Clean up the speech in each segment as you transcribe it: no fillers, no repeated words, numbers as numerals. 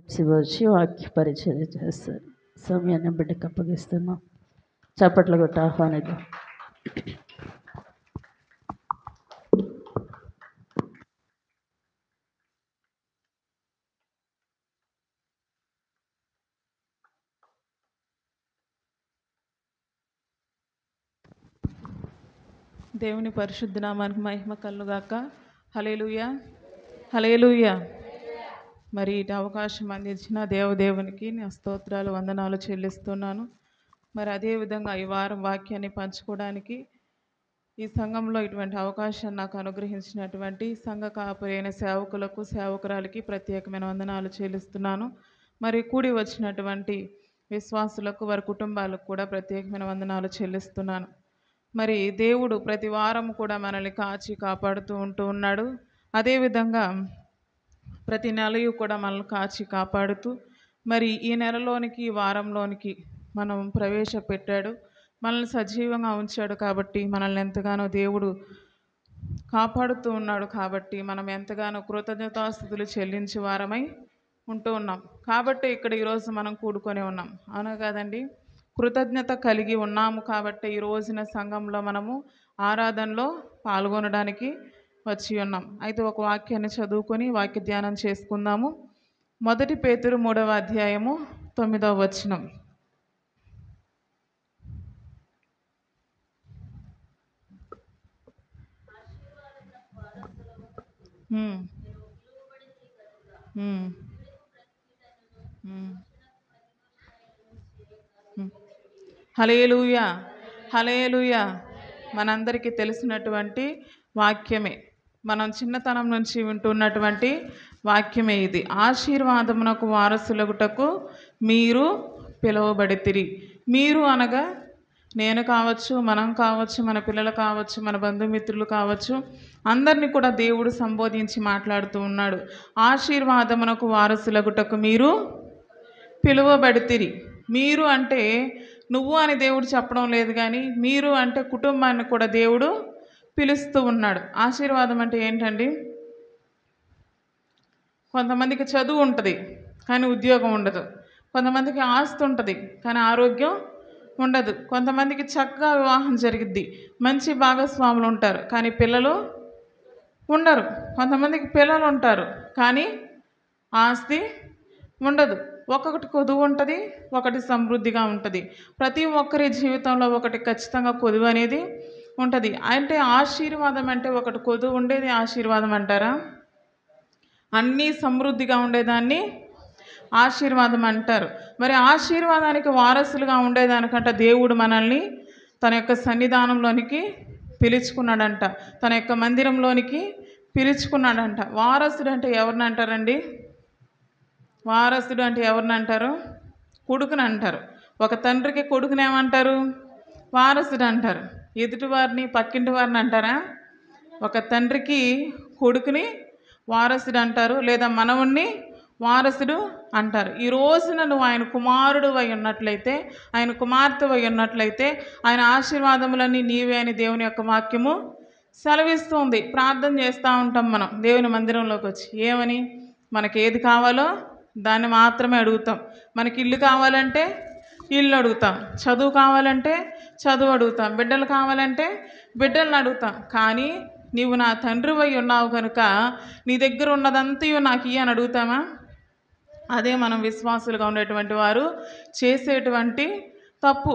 శివ వచ్చి వాక్య పరిచర్య చేస్తారు. సమయాన్ని బిడ్డకు అప్పగిస్తున్నాం. చప్పట్లు కొట్టి ఆహ్వానిద్దాం. దేవుని పరిశుద్ధ నామానికి మహిమ కలుగాక. హల్లెలూయా, హల్లెలూయా. మరి ఇటు అవకాశం అందించిన దేవునికి నా స్తోత్రాలు, వందనాలు చెల్లిస్తున్నాను. మరి అదేవిధంగా ఈ వారం వాక్యాన్ని పంచుకోవడానికి ఈ సంఘంలో ఇటువంటి అవకాశాన్ని నాకు అనుగ్రహించినటువంటి సంఘ కాపరైన సేవకులకు, సేవకురాలకి ప్రత్యేకమైన వందనాలు చెల్లిస్తున్నాను. మరి కూడి వచ్చినటువంటి విశ్వాసులకు, వారి కుటుంబాలకు కూడా ప్రత్యేకమైన వందనాలు చెల్లిస్తున్నాను. మరి దేవుడు ప్రతి వారం కూడా మనల్ని కాచి కాపాడుతూ ఉన్నాడు. అదేవిధంగా ప్రతి నెలయు కూడా మనల్ని కాచి కాపాడుతూ మరి ఈ నెలలోనికి, ఈ వారంలోనికి మనం ప్రవేశపెట్టాడు. మనల్ని సజీవంగా ఉంచాడు కాబట్టి మనల్ని ఎంతగానో దేవుడు కాపాడుతూ ఉన్నాడు. కాబట్టి మనం ఎంతగానో కృతజ్ఞతాస్తుతులు చెల్లించే వారమై ఉన్నాం. కాబట్టి ఇక్కడ ఈరోజు మనం కూడుకొని ఉన్నాం, అవునా కాదండి? కృతజ్ఞత కలిగి ఉన్నాము కాబట్టి ఈ రోజున సంఘంలో మనము ఆరాధనలో పాల్గొనడానికి వచ్చి ఉన్నాం. అయితే ఒక వాక్యాన్ని చదువుకొని వాక్య ధ్యానం చేసుకుందాము. 1 పేతురు 3వ అధ్యాయము 9వ వచనం. హల్లెలూయా, హల్లెలూయా. మనందరికీ తెలిసినటువంటి వాక్యమే, మనం చిన్నతనం నుంచి వింటున్నటువంటి వాక్యమే ఇది. ఆశీర్వాదమునకు వారసులగుటకు మీరు పిలువబడితిరి. మీరు అనగా నేను కావచ్చు, మనం కావచ్చు, మన పిల్లలు కావచ్చు, మన బంధుమిత్రులు కావచ్చు, అందరినీ కూడా దేవుడు సంబోధించి మాట్లాడుతూ ఉన్నాడు. ఆశీర్వాదమునకు వారసులగుటకు మీరు పిలువబడితిరి. మీరు అంటే నువ్వు అని దేవుడు చెప్పడం లేదు, కానీ మీరు అంటే కుటుంబాన్ని కూడా దేవుడు పిలుస్తూ ఉన్నాడు. ఆశీర్వాదం అంటే ఏంటండి? కొంతమందికి చదువు ఉంటుంది కానీ ఉద్యోగం ఉండదు. కొంతమందికి ఆస్తి ఉంటుంది కానీ ఆరోగ్యం ఉండదు. కొంతమందికి చక్కగా వివాహం జరిగిద్ది, మంచి భాగస్వాములు ఉంటారు కానీ పిల్లలు ఉండరు. కొంతమందికి పిల్లలు ఉంటారు కానీ ఆస్తి ఉండదు. ఒక్కొక్కటి కొదువు ఉంటుంది, ఒకటి సమృద్ధిగా ఉంటుంది. ప్రతి ఒక్కరి జీవితంలో ఒకటి ఖచ్చితంగా కొదువు అనేది ఉంటుంది. అంటే ఆశీర్వాదం అంటే ఒకటి కొదువు ఉండేది ఆశీర్వాదం అంటారా? అన్నీ సమృద్ధిగా ఉండేదాన్ని ఆశీర్వాదం అంటారు. మరి ఆశీర్వాదానికి వారసులుగా ఉండేదానికంట దేవుడు మనల్ని తన యొక్క సన్నిధానంలోనికి పిలుచుకున్నాడంట, తన యొక్క మందిరంలోనికి పిలుచుకున్నాడంట. వారసుడు అంటే ఎవరిని అంటారండి? వారసుడు అంటే ఎవరిని అంటారు? కొడుకుని అంటారు. ఒక తండ్రికి కొడుకుని ఏమంటారు? వారసుడు అంటారు. ఎదుటి వారిని, పక్కింటి వారిని అంటారా? ఒక తండ్రికి కొడుకుని వారసుడు అంటారు, లేదా మనవుణ్ణి వారసుడు అంటారు. ఈ రోజున నువ్వు ఆయన కుమారుడు అయి ఉన్నట్లయితే, ఆయన కుమార్తె అయి ఉన్నట్లయితే ఆయన ఆశీర్వాదములన్నీ నీవే అని దేవుని యొక్క వాక్యము సెలవిస్తుంది. ప్రార్థన చేస్తూ ఉంటాం మనం దేవుని మందిరంలోకి వచ్చి. ఏమని? మనకి ఏది కావాలో దాన్ని మాత్రమే అడుగుతాం. మనకి ఇల్లు కావాలంటే ఇల్లు అడుగుతాం, చదువు కావాలంటే చదువు అడుగుతాం, బిడ్డలు కావాలంటే బిడ్డలను అడుగుతాం. కానీ నీవు నా తండ్రి అయి ఉన్నావు కనుక నీ దగ్గర ఉన్నదంతయు నాకు ఇయ్యి అని అడుగుతామా? అదే మనం విశ్వాసులుగా ఉండేటువంటి వారు చేసేటువంటి తప్పు.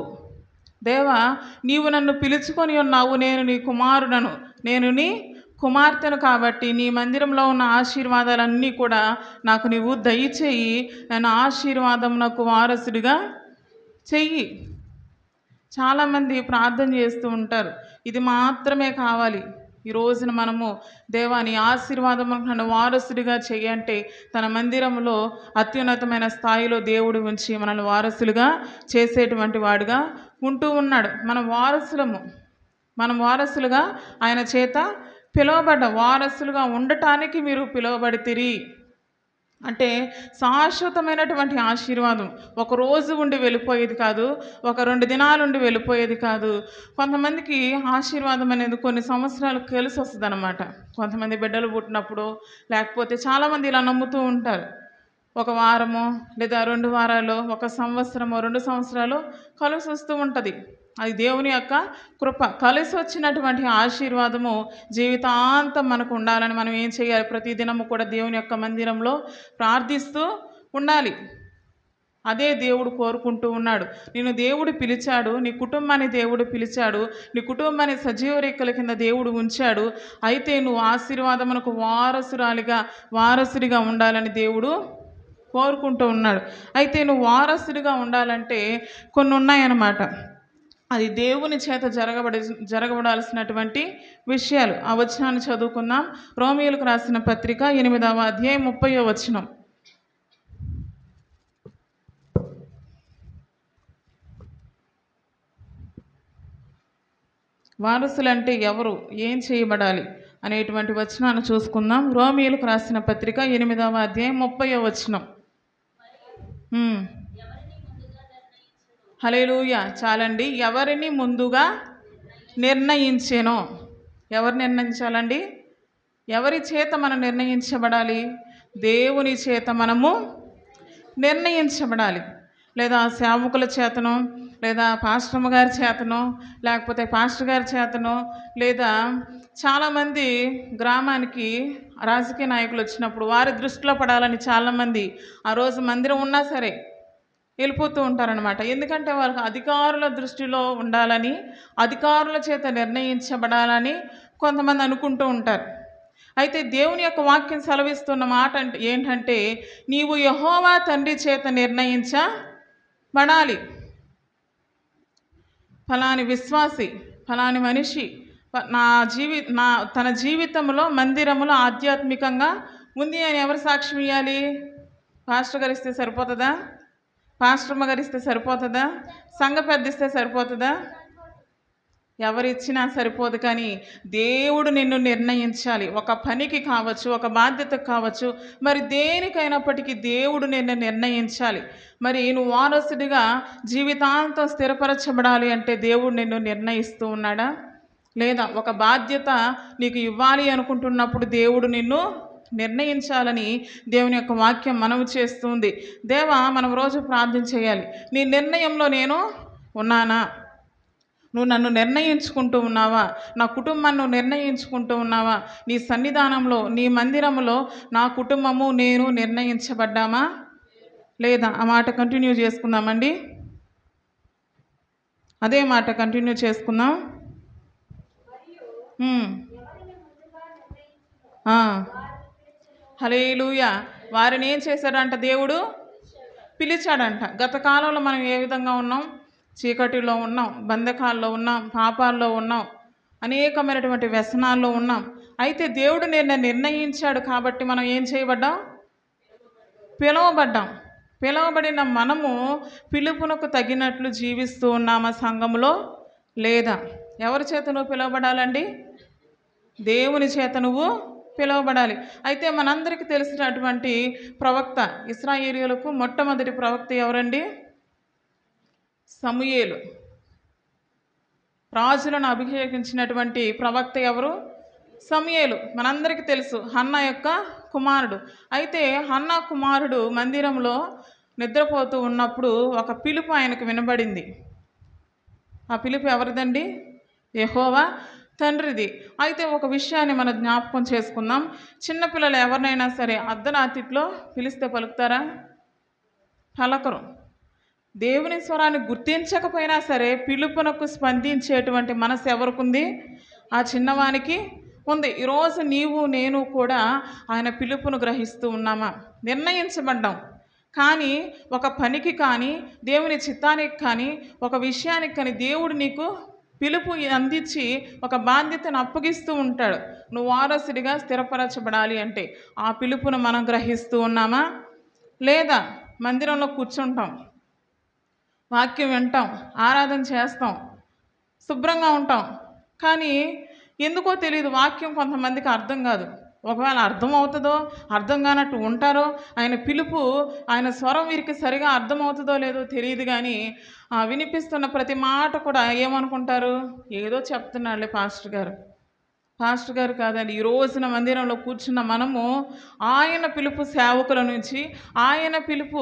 దేవా, నీవు నన్ను పిలుచుకొని ఉన్నావు, నేను నీ కుమారుడను, నేను నీ కుమార్తెను, కాబట్టి నీ మందిరంలో ఉన్న ఆశీర్వాదాలన్నీ కూడా నాకు నీవు దయచేయి, నన్ను ఆశీర్వాదమునకు వారసుడిగా చెయ్యి. చాలామంది ప్రార్థన చేస్తూ ఉంటారు, ఇది మాత్రమే కావాలి. ఈ రోజున మనము దేవా నీ ఆశీర్వాదమునకు నన్ను వారసుడిగా చెయ్యంటే తన మందిరంలో అత్యున్నతమైన స్థాయిలో దేవుడు ఉంచి మనల్ని వారసులుగా చేసేటువంటి వాడుగా ఉంటూ ఉన్నాడు. మనం వారసులము, మనం వారసులుగా ఆయన చేత పిలువబడ్డ వారసులుగా ఉండటానికి మీరు పిలువబడితిరి. అంటే శాశ్వతమైనటువంటి ఆశీర్వాదం. ఒక రోజు ఉండి వెళ్ళిపోయేది కాదు, ఒక 2 దినాలు ఉండి వెళ్ళిపోయేది కాదు. కొంతమందికి ఆశీర్వాదం అనేది కొన్ని సంవత్సరాలు కలిసి వస్తుంది అన్నమాట. కొంతమంది బిడ్డలు పుట్టినప్పుడు, లేకపోతే చాలామంది ఇలా నమ్ముతూ ఉంటారు, ఒక వారమో లేదా 2 వారాలు, 1 సంవత్సరమో, 2 సంవత్సరాలు కలిసి వస్తూ ఉంటుంది. అది దేవుని యొక్క కృప. కలిసి వచ్చినటువంటి ఆశీర్వాదము జీవితాంతం మనకు ఉండాలని మనం ఏం చేయాలి? ప్రతిదినము కూడా దేవుని యొక్క మందిరంలో ప్రార్థిస్తూ ఉండాలి. అదే దేవుడు కోరుకుంటూ ఉన్నాడు. నిన్ను దేవుడు పిలిచాడు, నీ కుటుంబాన్ని దేవుడు పిలిచాడు, నీ కుటుంబాన్ని సజీవ రేఖల కింద దేవుడు ఉంచాడు. అయితే నువ్వు ఆశీర్వాదమునకు వారసుడిగా ఉండాలని దేవుడు కోరుకుంటూ ఉన్నాడు. అయితే నువ్వు వారసుడిగా ఉండాలంటే కొన్ని ఉన్నాయన్నమాట. అది దేవుని చేత జరగబడాల్సినటువంటి విషయాలు. ఆ వచనాన్ని చదువుకుందాం. రోమీయులకు రాసిన పత్రిక 8వ అధ్యాయం 30వ వచనం. వారసులంటే ఎవరు, ఏం చేయబడాలి అనేటువంటి వచనాన్ని చూసుకుందాం. రోమీయులకు రాసిన పత్రిక 8వ అధ్యాయం 30వ వచనం. హల్లెలూయా. చాలండి. ఎవరిని ముందుగా నిర్ణయించెనో. ఎవరు నిర్ణయించాలండి? ఎవరి చేత మనం నిర్ణయించబడాలి? దేవుని చేత మనము నిర్ణయించబడాలి. లేదా సేవకుల చేతనో, లేదా పాస్టర్మ గారి చేతనో, లేకపోతే పాస్టర్ గారి చేతనో, లేదా చాలామంది గ్రామానికి రాజకీయ నాయకులు వచ్చినప్పుడు వారి దృష్టిలో పడాలని చాలామంది ఆ రోజు మందిరం ఉన్నా సరే వెళ్ళిపోతూ ఉంటారనమాట. ఎందుకంటే వాళ్ళకి అధికారుల దృష్టిలో ఉండాలని, అధికారుల చేత నిర్ణయించబడాలని కొంతమంది అనుకుంటూ ఉంటారు. అయితే దేవుని యొక్క వాక్యం సెలవిస్తున్న మాట ఏంటంటే, నీవు యెహోవా తండ్రి చేత నిర్ణయించబడాలి. ఫలాని విశ్వాసి, ఫలాని మనిషి తన జీవితంలో మందిరంలో ఆధ్యాత్మికంగా ఉంది అని ఎవరు సాక్ష్యం ఇవ్వాలి? పాస్టర్ గారు ఇస్తే సరిపోతుందా? పాస్టర్మ గారు ఇస్తే సరిపోతుందా? సంఘ పెద్ద ఇస్తే సరిపోతుందా? ఎవరిచ్చినా సరిపోదు. కానీ దేవుడు నిన్ను నిర్ణయించాలి. ఒక పనికి కావచ్చు, ఒక బాధ్యతకు కావచ్చు, మరి దేనికైనప్పటికీ దేవుడు నిన్ను నిర్ణయించాలి. మరి నువ్వు వారసుడిగా జీవితాంతం స్థిరపరచబడాలి అంటే దేవుడు నిన్ను నిర్ణయిస్తూ ఉన్నాడా? లేదా ఒక బాధ్యత నీకు ఇవ్వాలి అనుకుంటున్నప్పుడు దేవుడు నిన్ను నిర్ణయించాలని దేవుని యొక్క వాక్యం మనవి చేస్తుంది. దేవా, మనం రోజు ప్రార్థన చేయాలి. నీ నిర్ణయంలో నేను ఉన్నానా? నువ్వు నన్ను నిర్ణయించుకుంటూ ఉన్నావా? నా కుటుంబాన్ని నువ్వు నిర్ణయించుకుంటూ ఉన్నావా? నీ సన్నిధానంలో, నీ మందిరంలో నా కుటుంబము నేను నిర్ణయించబడ్డామా లేదా? ఆ మాట కంటిన్యూ చేసుకుందామండి. అదే మాట కంటిన్యూ చేసుకుందాం. హల్లెలూయా. వారిని ఏం చేశాడంట? దేవుడు పిలిచాడంట. గత కాలంలో మనం ఏ విధంగా ఉన్నాం? చీకటిలో ఉన్నాం, బంధకాల్లో ఉన్నాం, పాపాల్లో ఉన్నాం, అనేకమైనటువంటి వ్యసనాల్లో ఉన్నాం. అయితే దేవుడు నిర్ణయించాడు కాబట్టి మనం ఏం చేయబడ్డాం? పిలువబడిన మనము పిలుపునకు తగినట్లు జీవిస్తూ ఉన్నామా సంఘములో లేదా? ఎవరి చేత నువ్వు పిలువబడాలండి? దేవుని చేత నువ్వు పిలువబడాలి. అయితే మనందరికీ తెలిసినటువంటి ప్రవక్త, ఇశ్రాయేలీయులకు మొట్టమొదటి ప్రవక్త ఎవరండి? సమూయేలు. రాజులను అభిషేకించినటువంటి ప్రవక్త ఎవరు? సమూయేలు. మనందరికీ తెలుసు, హన్నా యొక్క కుమారుడు. అయితే హన్నా కుమారుడు మందిరంలో నిద్రపోతూ ఉన్నప్పుడు ఒక పిలుపు ఆయనకు వినబడింది. ఆ పిలుపు ఎవరిదండి? యెహోవా తండ్రిది. అయితే ఒక విషయాన్ని మనం జ్ఞాపకం చేసుకుందాం. చిన్నపిల్లలు ఎవరినైనా సరే అర్ధరాత్రిలో పిలిస్తే పలుకుతారా? పలకరు. దేవుని స్వరాన్ని గుర్తించకపోయినా సరే పిలుపునకు స్పందించేటువంటి మనసు ఎవరికుంది? ఆ చిన్నవానికి ఉంది. ఈరోజు నీవు నేను కూడా ఆయన పిలుపును గ్రహిస్తూ ఉన్నామా? నిర్ణయించబడ్డాం. కానీ ఒక పనికి కానీ, దేవుని చిత్తానికి కానీ, ఒక విషయానికి కానీ దేవుడు నీకు పిలుపు అందించి ఒక బాధ్యతను అప్పగిస్తూ ఉంటాడు. నువ్వు వారసుడిగా స్థిరపరచబడాలి అంటే ఆ పిలుపును మనం గ్రహిస్తూ ఉన్నామా లేదా? మందిరంలో కూర్చుంటాం, వాక్యం వింటాం, ఆరాధన చేస్తాం, శుభ్రంగా ఉంటాం. కానీ ఎందుకో తెలియదు, వాక్యం కొంతమందికి అర్థం కాదు. ఒకవేళ అర్థం అవుతుందో అర్థం కానట్టు ఉంటారో, ఆయన పిలుపు, ఆయన స్వరం వీరికి సరిగా అర్థమవుతుందో లేదో తెలియదు. కానీ వినిపిస్తున్న ప్రతి మాట కూడా ఏమనుకుంటారు? ఏదో చెప్తున్నాడులే పాస్టర్ గారు, పాస్టర్ గారు కాదండి, ఈ రోజున మందిరంలో కూర్చున్న మనము ఆయన పిలుపు సేవకుల నుంచి, ఆయన పిలుపు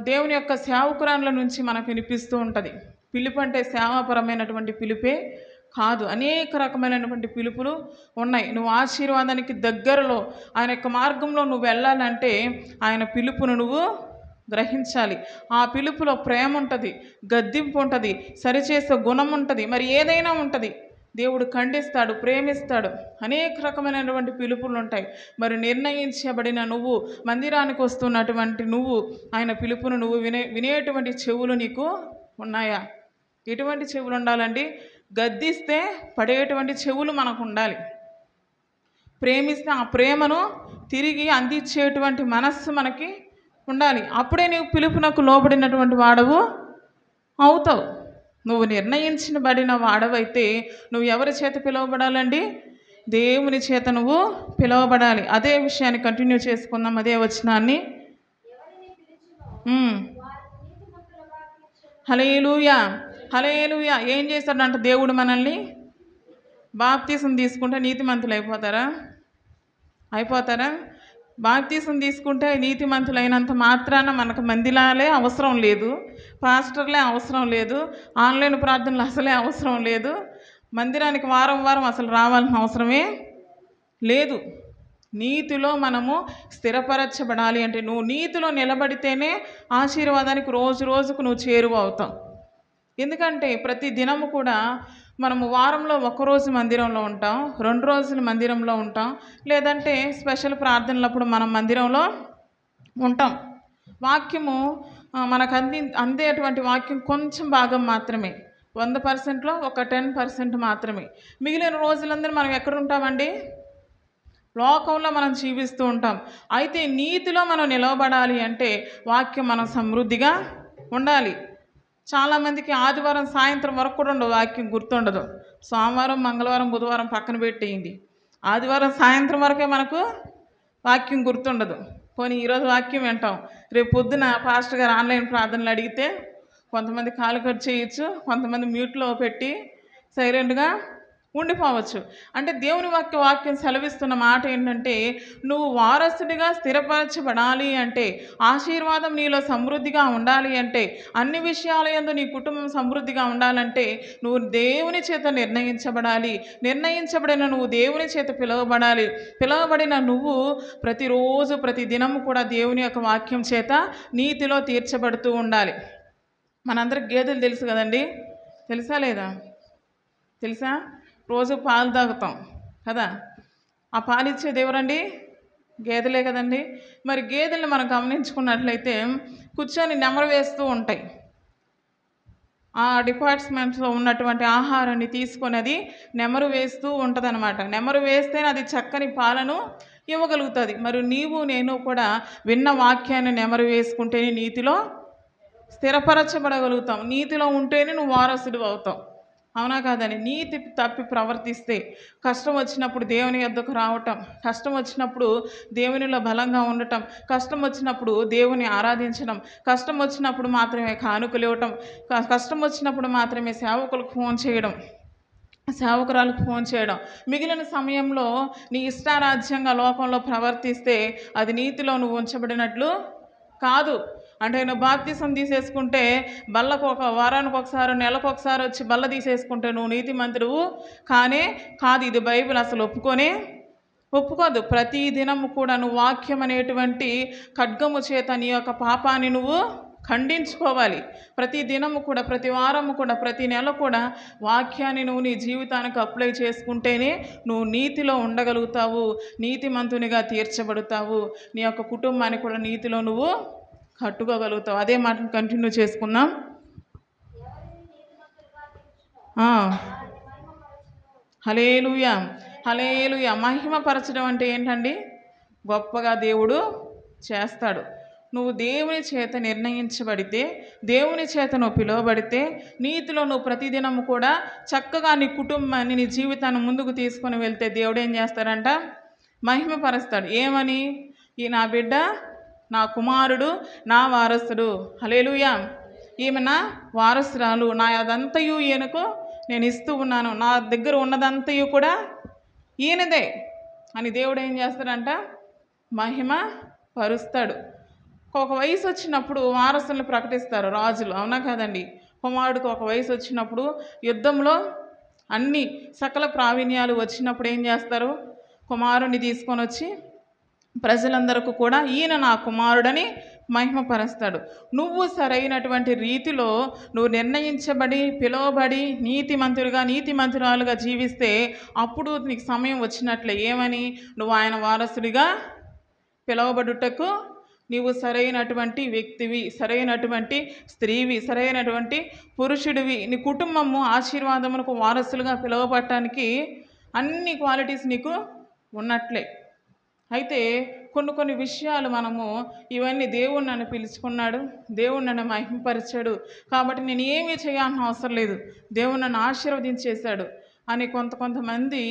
దేవుని యొక్క సేవకురాళ్ళ నుంచి మనకు వినిపిస్తూ ఉంటుంది. పిలుపు అంటే సేవాపరమైనటువంటి పిలుపే కాదు, అనేక రకమైనటువంటి పిలుపులు ఉన్నాయి. నువ్వు ఆశీర్వాదానికి దగ్గరలో ఆయన యొక్క మార్గంలో నువ్వు వెళ్ళాలంటే ఆయన పిలుపును నువ్వు గ్రహించాలి. ఆ పిలుపులో ప్రేమ ఉంటుంది, గద్దింపు ఉంటుంది, సరిచేసే గుణం ఉంటుంది, మరి ఏదైనా ఉంటుంది. దేవుడు ఖండిస్తాడు, ప్రేమిస్తాడు. అనేక రకమైనటువంటి పిలుపులు ఉంటాయి. మరి నిర్ణయించబడిన నువ్వు, మందిరానికి వస్తున్నటువంటి నువ్వు, ఆయన పిలుపును నువ్వు వినేటువంటి చెవులు నీకు ఉన్నాయా? ఎటువంటి చెవులు ఉండాలండి? గద్దిస్తే పడేటువంటి చెవులు మనకు ఉండాలి. ప్రేమిస్తే ఆ ప్రేమను తిరిగి అందించేటువంటి మనస్సు మనకి ఉండాలి. అప్పుడే నీవు పిలుపునకు లోబడినటువంటి వాడవు అవుతావు. నువ్వు నిర్ణయించబడిన వాడవైతే నువ్వు ఎవరి చేత పిలువబడాలండి? దేవుని చేత నువ్వు పిలువబడాలి. అదే విషయాన్ని కంటిన్యూ చేసుకుందాం, అదే వచనాన్ని. హల్లెలూయా, హల్లెలూయా. ఏం చేస్తాడంట దేవుడు? మనల్ని బాప్తీసం తీసుకుంటే నీతిమంతులు అయిపోతారా? బాప్తీసం తీసుకుంటే నీతిమంతులైనంత మాత్రాన మనకు మందిరాలే అవసరం లేదు, పాస్టర్లే అవసరం లేదు, ఆన్లైన్ ప్రార్థనలు అసలే అవసరం లేదు, మందిరానికి వారం వారం అసలు రావాల్సిన అవసరమే లేదు. నీతిలో మనము స్థిరపరచబడాలి అంటే నువ్వు నీతిలో నిలబడితేనే ఆశీర్వాదానికి రోజు రోజుకు నువ్వు చేరువ అవుతావు. ఎందుకంటే ప్రతి దినము కూడా మనము వారంలో ఒకరోజు మందిరంలో ఉంటాం, 2 రోజులు మందిరంలో ఉంటాం, లేదంటే స్పెషల్ ప్రార్థనలప్పుడు మనం మందిరంలో ఉంటాం. వాక్యము మనకు అందేటువంటి వాక్యం కొంచెం భాగం మాత్రమే, 100%లో ఒక 10% మాత్రమే. మిగిలిన రోజులందరూ మనం ఎక్కడ ఉంటామండి? లోకంలో మనం జీవిస్తూ ఉంటాం. అయితే నీతిలో మనం నిలవబడాలి అంటే వాక్యం మనం సమృద్ధిగా ఉండాలి. చాలామందికి ఆదివారం సాయంత్రం వరకు కూడా ఉండదు, వాక్యం గుర్తుండదు. సోమవారం, మంగళవారం, బుధవారం పక్కన పెట్టేయండి, ఆదివారం సాయంత్రం వరకే మనకు వాక్యం గుర్తుండదు. పోనీ ఈరోజు వాక్యం వింటాం, రేపు పొద్దున పాస్టర్ గారు ఆన్లైన్ ప్రార్థనలు అడిగితే కొంతమంది కాలు కట్ చేయొచ్చు, కొంతమంది మ్యూట్లో పెట్టి సైలెంట్గా ఉండిపోవచ్చు. అంటే దేవుని వాక్యం సెలవిస్తున్న మాట ఏంటంటే నువ్వు వారసుడిగా స్థిరపరచబడాలి అంటే, ఆశీర్వాదం నీలో సమృద్ధిగా ఉండాలి అంటే, అన్ని విషయాల యందు నీ కుటుంబం సమృద్ధిగా ఉండాలంటే నువ్వు దేవుని చేత నిర్ణయించబడాలి. నిర్ణయించబడిన నువ్వు దేవుని చేత పిలువబడాలి. పిలువబడిన నువ్వు ప్రతిరోజు ప్రతి దినము కూడా దేవుని యొక్క వాక్యం చేత నీతిలో తీర్చబడుతూ ఉండాలి. మనందరికి గేదెలు తెలుసు కదండి, తెలుసా లేదా? తెలుసా? రోజు పాలు తాగుతాం కదా, ఆ పాలు ఇచ్చేది ఎవరండి? గేదెలే కదండి. మరి గేదెలను మనం గమనించుకున్నట్లయితే కూర్చొని నెమరు వేస్తూ ఉంటాయి. ఆ డిపార్ట్మెంట్స్లో ఉన్నటువంటి ఆహారాన్ని తీసుకొని అది నెమరు వేస్తూ ఉంటుంది అనమాట. నెమరు వేస్తేనే అది చక్కని పాలను ఇవ్వగలుగుతుంది. మరి నీవు నేను కూడా విన్న వాక్యాన్ని నెమరు వేసుకుంటేనే నీతిలో స్థిరపరచబడగలుగుతాం. నీతిలో ఉంటేనే నువ్వు వారసుడు అవుతావు. అవునా కాదని? నీతి తప్పి ప్రవర్తిస్తే కష్టం వచ్చినప్పుడు దేవుని యొద్దకు రావటం, కష్టం వచ్చినప్పుడు దేవునిలో బలంగా ఉండటం, కష్టం వచ్చినప్పుడు దేవుని ఆరాధించడం, కష్టం వచ్చినప్పుడు మాత్రమే కానుకలు ఇవ్వటం, కష్టం వచ్చినప్పుడు మాత్రమే సేవకులకు ఫోన్ చేయడం, సేవకురాలకు ఫోన్ చేయడం, మిగిలిన సమయంలో నీ ఇష్టారాజ్యంగా లోకంలో ప్రవర్తిస్తే అది నీతిలో నువ్వు ఉంచబడినట్లు కాదు. అంటే నువ్వు బాప్తీసం తీసేసుకుంటే బల్లకు ఒక వారానికి ఒకసారి, నెలకు ఒకసారి వచ్చి బల్ల తీసేసుకుంటే నువ్వు నీతిమంతుడువు కాదు. ఇది బైబిల్ అసలు ఒప్పుకోదు. ప్రతి దినము కూడా నువ్వు వాక్యం అనేటువంటి ఖడ్గము చేత నీ యొక్క పాపాన్ని నువ్వు ఖండించుకోవాలి. ప్రతి దినము కూడా, ప్రతి వారము కూడా, ప్రతి నెల కూడా వాక్యాన్ని నువ్వు నీ జీవితానికి అప్లై చేసుకుంటేనే నువ్వు నీతిలో ఉండగలుగుతావు, నీతిమంతునిగా తీర్చబడతావు, నీ యొక్క కుటుంబాన్ని కూడా నీతిలో నువ్వు కట్టుకోగలుగుతావు. అదే మాటను కంటిన్యూ చేసుకుందాం. హల్లెలూయా, హల్లెలూయా. మహిమపరచడం అంటే ఏంటండి? గొప్పగా దేవుడు చేస్తాడు. నువ్వు దేవుని చేత నిర్ణయించబడితే, దేవుని చేత నువ్వు పిలువబడితే, నీతిలో నువ్వు ప్రతిదినము కూడా చక్కగా నీ కుటుంబాన్ని, నీ జీవితాన్ని ముందుకు తీసుకొని వెళ్తే దేవుడు ఏం చేస్తాడంట? మహిమపరుస్తాడు. ఏమని? ఈ నా బిడ్డ, నా కుమారుడు, నా వారసుడు. హల్లెలూయా. ఈమె నా వారసురాలు, నా అదంతయు ఈయనకు నేను ఇస్తూ ఉన్నాను, నా దగ్గర ఉన్నదంతయు కూడా ఈయనదే అని దేవుడు ఏం చేస్తాడంట? మహిమ పరుస్తాడు. ఒక వయసు వచ్చినప్పుడు వారసులను ప్రకటిస్తారు రాజులు, అవునా కాదండి? కుమారుడికి ఒక వయసు వచ్చినప్పుడు యుద్ధంలో అన్ని సకల ప్రావీణ్యాలు వచ్చినప్పుడు ఏం చేస్తారు? కుమారుడిని తీసుకొని వచ్చి ప్రజలందరికీ కూడా ఈయన నా కుమారుడని మహిమపరుస్తాడు. నువ్వు సరైనటువంటి రీతిలో నువ్వు నిర్ణయించబడి పిలువబడి నీతిమంతురాలుగా జీవిస్తే అప్పుడు నీకు సమయం వచ్చినట్లే ఏమని? నువ్వు ఆయన వారసుడిగా పిలువబడుటకు నీవు సరైనటువంటి వ్యక్తివి, సరైనటువంటి స్త్రీవి, సరైనటువంటి పురుషుడివి. నీ కుటుంబము ఆశీర్వాదములకు వారసులుగా పిలువబడటానికి అన్ని క్వాలిటీస్ నీకు ఉన్నట్లే. అయితే కొన్ని విషయాలు మనము ఇవన్నీ దేవుడు నన్ను పిలుచుకున్నాడు, దేవుడు నన్ను మహిమపరిచాడు కాబట్టి నేను ఏమీ చేయాల్సిన అవసరం లేదు, దేవుడు నన్ను ఆశీర్వదించేశాడు అని కొంతమంది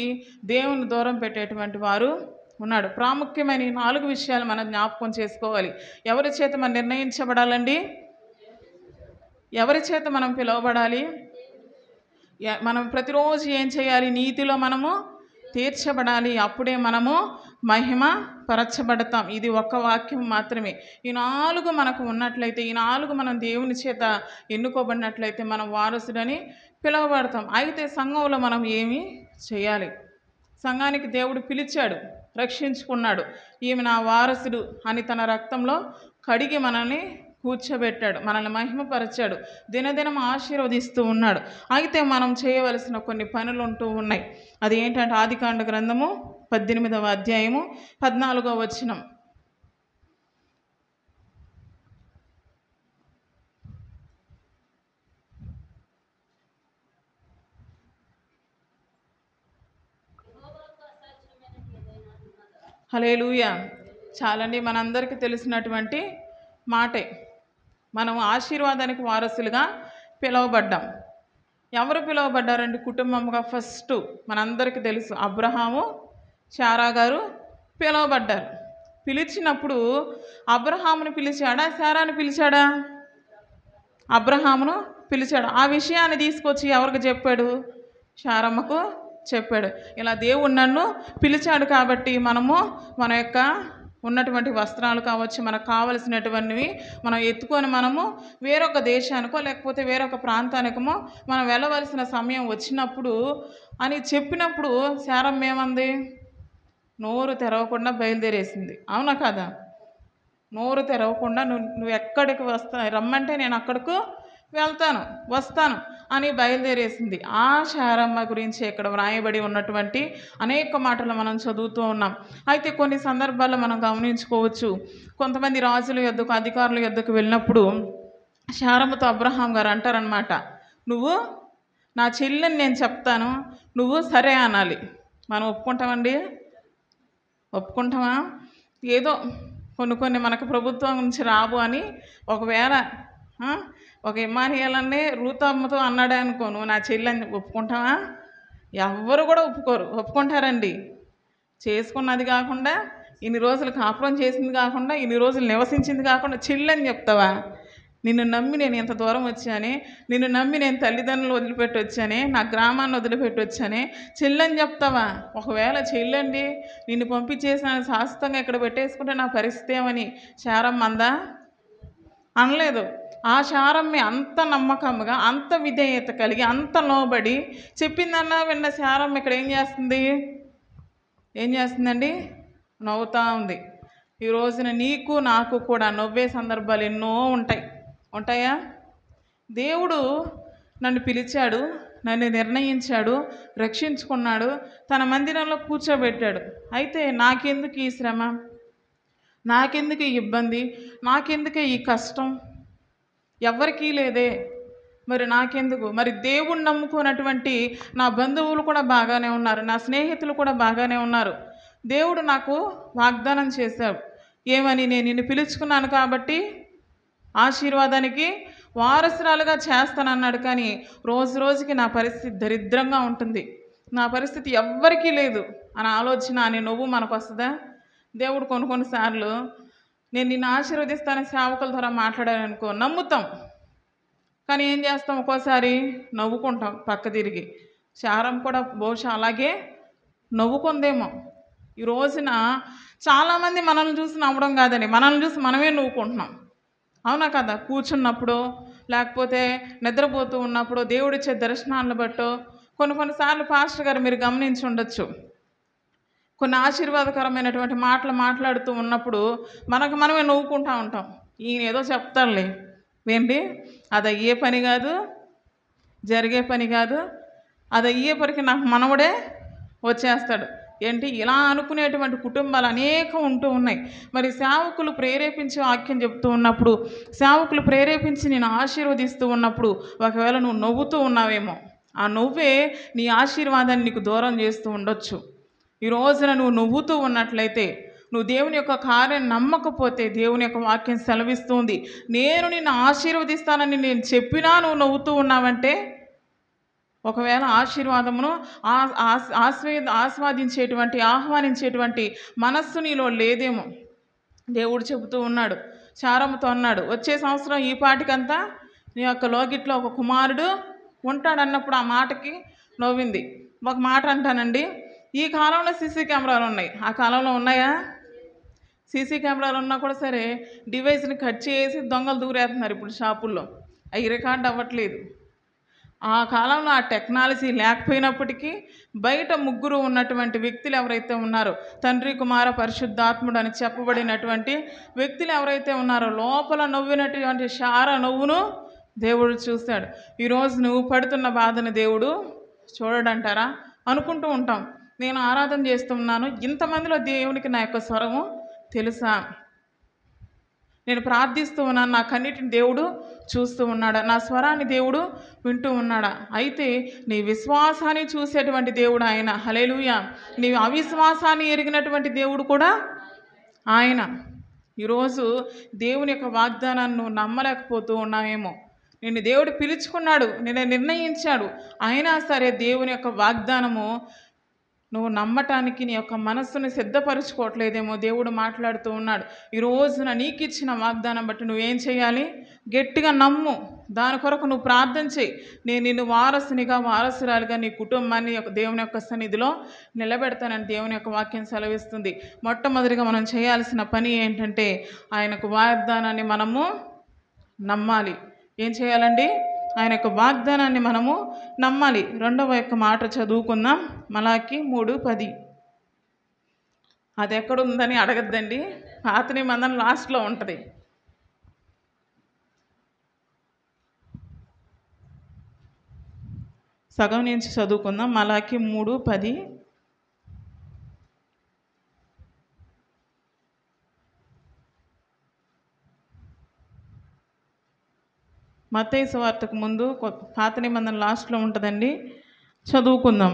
దేవుని దూరం పెట్టేటువంటి వారు ఉన్నాడు. ప్రాముఖ్యమైన 4 విషయాలు మనం జ్ఞాపకం చేసుకోవాలి. ఎవరి చేత మనం నిర్ణయించబడాలండి? ఎవరి చేత మనం పిలువబడాలి? మనం ప్రతిరోజు ఏం చేయాలి? నీతిలో మనము తీర్చబడాలి. అప్పుడే మనము మహిమ పరచబడతాం. ఇది ఒక్క వాక్యం మాత్రమే. ఈ 4 మనకు ఉన్నట్లయితే, ఈ 4 మనం దేవుని చేత ఎన్నుకోబడినట్లయితే మనం వారసుడని పిలువబడతాం. అయితే సంఘంలో మనం ఏమి చేయాలి? సంఘానికి దేవుడు పిలిచాడు, రక్షించుకున్నాడు. ఈమె నా వారసుడు అని తన రక్తంలో కడిగి మనల్ని కూర్చోబెట్టాడు, మనల్ని మహిమపరిచాడు, దినదినం ఆశీర్వదిస్తూ ఉన్నాడు. అయితే మనం చేయవలసిన కొన్ని పనులు ఉంటూ ఉన్నాయి. అది ఏంటంటే ఆదికాండ గ్రంథము 18వ అధ్యాయము 14వ వచనం. హల్లెలూయా. చాలండి, మనందరికీ తెలిసినటువంటి మాటే. మనం ఆశీర్వాదానికి వారసులుగా పిలువబడ్డాం. ఎవరు పిలువబడ్డారండి కుటుంబంగా? ఫస్ట్ మనందరికీ తెలుసు, అబ్రహాము శారా గారు పిలువబడ్డారు. పిలిచినప్పుడు అబ్రహామును పిలిచాడా, శారాను పిలిచాడా? అబ్రహామును పిలిచాడు. ఆ విషయాన్ని తీసుకొచ్చి ఎవరికి చెప్పాడు? శారమ్మకు చెప్పాడు. ఇలా దేవుడు నన్ను పిలిచాడు కాబట్టి మనము మన యొక్క ఉన్నటువంటి వస్త్రాలు కావచ్చు, మనకు కావలసినటువంటివి మనం ఎత్తుకొని మనము వేరొక దేశానికో లేకపోతే వేరొక ప్రాంతానికో మనం వెళ్ళవలసిన సమయం వచ్చినప్పుడు అని చెప్పినప్పుడు శారమ్మ ఏమంది? నోరు తెరవకుండా బయలుదేరేసింది, అవునా కదా? నోరు తెరవకుండా నువ్వు ఎక్కడికి రమ్మంటే నేను అక్కడికి వెళ్తాను, వస్తాను అని బయలుదేరేసింది. ఆ శారమ్మ గురించి ఇక్కడ వ్రాయబడి ఉన్నటువంటి అనేక మాటలు మనం చదువుతూ ఉన్నాం. అయితే కొన్ని సందర్భాల్లో మనం గమనించుకోవచ్చు, కొంతమంది రాజుల యొద్దకు, అధికారుల యొద్దకు వెళ్ళినప్పుడు శారమ్మతో అబ్రహాం గారు అంటారనమాట, నువ్వు నా చెల్లెని నేను చెప్తాను, నువ్వు సరే అనాలి. మనం ఒప్పుకుంటామండి? ఒప్పుకుంటామా? ఏదో కొన్ని మనకు ప్రభుత్వం నుంచి రావు అని ఒకవేళ ఒక ఇమ్మానియాలనే రూతమ్మతో అన్నాడే అనుకో, నువ్వు నా చెల్లని ఒప్పుకుంటావా? ఎవ్వరు కూడా ఒప్పుకుంటారండి. చేసుకున్నది కాకుండా, ఇన్ని రోజులు కాపురం చేసింది కాకుండా, ఇన్ని రోజులు నివసించింది కాకుండా చెల్లని చెప్తావా? నిన్ను నమ్మి నేను ఇంత దూరం వచ్చానే, నిన్ను నమ్మి నేను తల్లిదండ్రులు వదిలిపెట్టి వచ్చానే, నా గ్రామాన్ని వదిలిపెట్టి వచ్చానే, చెల్లని చెప్తావా? ఒకవేళ చెల్లండి నిన్ను పంపించేసిన శాశ్వతంగా ఇక్కడ పెట్టేసుకుంటే నా పరిస్థితి ఏమని శారమ్మ అందా? అనలేదు. ఆ శారమ్మ అంత నమ్మకంగా, అంత విధేయత కలిగి, అంత లోబడి చెప్పిందన్నా విన్న శారమ్మ ఇక్కడ ఏం చేస్తుందండి? నవ్వుతూ ఉంది. ఈ రోజున నీకు నాకు కూడా నవ్వే సందర్భాలు ఎన్నో ఉంటాయా? దేవుడు నన్ను పిలిచాడు, నన్ను నిర్ణయించాడు, రక్షించుకున్నాడు, తన మందిరంలో కూర్చోబెట్టాడు. అయితే నాకెందుకు ఈ శ్రమ, నాకెందుకు ఈ ఇబ్బంది, నాకెందుకే ఈ కష్టం? ఎవరికీ లేదే, మరి నాకెందుకు? మరి దేవుణ్ణి నమ్ముకున్నటువంటి నా బంధువులు కూడా బాగానే ఉన్నారు, నా స్నేహితులు కూడా బాగానే ఉన్నారు. దేవుడు నాకు వాగ్దానం చేశాడు, ఏమని? నేను నిన్ను పిలుచుకున్నాను కాబట్టి ఆశీర్వాదానికి వారసురాలుగా చేస్తానన్నాడు. కానీ రోజు రోజుకి నా పరిస్థితి దరిద్రంగా ఉంటుంది, నా పరిస్థితి ఎవ్వరికీ లేదు అని ఆలోచన అని నువ్వు మనకు వస్తుందా? దేవుడు కొన్నిసార్లు నేను నిన్ను ఆశీర్వదిస్తానని సేవకుల ద్వారా మాట్లాడాననుకో, నమ్ముతాం. కానీ ఏం చేస్తాం? ఒక్కోసారి నవ్వుకుంటాం పక్క తిరిగి. శారం కూడా బహుశా అలాగే నవ్వుకుందేమో. ఈ రోజున చాలామంది మనల్ని చూసి నవ్వడం కాదండి, మనల్ని చూసి మనమే నవ్వుకుంటున్నాం. అవునా కదా? కూర్చున్నప్పుడు, లేకపోతే నిద్రపోతూ ఉన్నప్పుడు, దేవుడిచ్చే దర్శనాలను బట్టో, కొన్నిసార్లు పాస్టర్ గారు మీరు గమనించి ఉండొచ్చు, కొన్ని ఆశీర్వాదకరమైనటువంటి మాటలు మాట్లాడుతూ ఉన్నప్పుడు మనకు మనమే నవ్వుకుంటూ ఉంటాం. ఈయన ఏదో చెప్తాడులే, ఏంటి అది అయ్యే పని కాదు, జరిగే పని కాదు, అది అయ్యేపరికి నాకు మనవడే వచ్చేస్తాడు. ఏంటి ఇలా అనుకునేటువంటి కుటుంబాలు అనేకం ఉంటూ ఉన్నాయి. మరి సేవకులు ప్రేరేపించి వాక్యం చెప్తూ ఉన్నప్పుడు, సేవకులు ప్రేరేపించి నేను ఆశీర్వదిస్తూ ఉన్నప్పుడు ఒకవేళ నువ్వు నవ్వుతూ ఉన్నావేమో, ఆ నవ్వే నీ ఆశీర్వాదాన్ని నీకు దూరం చేస్తూ ఉండొచ్చు. ఈ రోజున నువ్వు నవ్వుతూ ఉన్నట్లయితే, నువ్వు దేవుని యొక్క కార్యం నమ్మకపోతే, దేవుని యొక్క వాక్యం సెలవిస్తుంది, నేను నిన్ను ఆశీర్వదిస్తానని నేను చెప్పినా నువ్వు నవ్వుతూ ఉన్నావంటే, ఒకవేళ ఆశీర్వాదమును ఆస్వాదించేటువంటి, ఆహ్వానించేటువంటి మనస్సు నీలో లేదేమో. దేవుడు చెబుతూ ఉన్నాడు, చారముతో అన్నాడు, వచ్చే సంవత్సరం ఈ పాటికంతా నీ యొక్క లోగిట్లో ఒక కుమారుడు ఉంటాడన్నప్పుడు ఆ మాటకి నవ్వింది. ఒక మాట అంటానండి, ఈ కాలంలో సీసీ కెమెరాలు ఉన్నాయి, ఆ కాలంలో ఉన్నాయా? సీసీ కెమెరాలు ఉన్నా కూడా సరే డివైస్ని కట్ చేసి దొంగలు దూరేస్తున్నారు ఇప్పుడు షాపుల్లో, అవి రికార్డ్ అవ్వట్లేదు. ఆ కాలంలో ఆ టెక్నాలజీ లేకపోయినప్పటికీ బయట ముగ్గురు ఉన్నటువంటి వ్యక్తులు ఎవరైతే ఉన్నారో, తండ్రి కుమార పరిశుద్ధాత్ముడు అని చెప్పబడినటువంటి వ్యక్తులు ఎవరైతే ఉన్నారో, లోపల నవ్వినటువంటి శార నవ్వును దేవుడు చూస్తాడు. ఈరోజు నువ్వు పడుతున్న బాధను దేవుడు చూడడంటారా? అనుకుంటూ ఉంటాం, నేను ఆరాధన చేస్తున్నాను, ఇంతమందిలో దేవునికి నా యొక్క స్వరము తెలుసా, నేను ప్రార్థిస్తూ ఉన్నాను, నా కన్నిటిని దేవుడు చూస్తూ ఉన్నాడా, నా స్వరాన్ని దేవుడు వింటూ ఉన్నాడా? అయితే నీ విశ్వాసాన్ని చూసేటువంటి దేవుడు ఆయన. హల్లెలూయా. నీ అవిశ్వాసాన్ని ఎరిగినటువంటి దేవుడు కూడా ఆయన. ఈరోజు దేవుని యొక్క వాగ్దానాన్ని నువ్వు నమ్మలేకపోతూ ఉన్నావేమో. నిన్ను దేవుడు పిలుచుకున్నాడు, నిన్ను నిర్ణయించాడు, అయినా సరే దేవుని యొక్క వాగ్దానము నువ్వు నమ్మటానికి నీ యొక్క మనస్సుని సిద్ధపరచుకోవట్లేదేమో. దేవుడు మాట్లాడుతూ ఉన్నాడు, ఈ రోజున నీకు ఇచ్చిన వాగ్దానం బట్టి నువ్వేం చేయాలి? గట్టిగా నమ్ము, దాని కొరకు నువ్వు ప్రార్థన చేయి. నేను నిన్ను వారసునిగా, వారసురాలుగా నీ కుటుంబాన్ని దేవుని యొక్క సన్నిధిలో నిలబెడతానని దేవుని యొక్క వాక్యం సెలవిస్తుంది. మొట్టమొదటిగా మనం చేయాల్సిన పని ఏంటంటే, ఆయనకు వాగ్దానాన్ని మనము నమ్మాలి. ఏం చేయాలండి? ఆయన యొక్క వాగ్దానాన్ని మనము నమ్మాలి. రెండవ యొక్క మాట చదువుకుందాం, మలాకి 3:10. అది ఎక్కడుందని అడగద్దండి, పాత నిబంధన లాస్ట్లో ఉంటుంది. సగం నుంచి చదువుకుందాం. మలాకి 3:10. మత్తయి సువార్తకు ముందు పాత నిబంధన లాస్ట్లో ఉంటుందండి, చదువుకుందాం.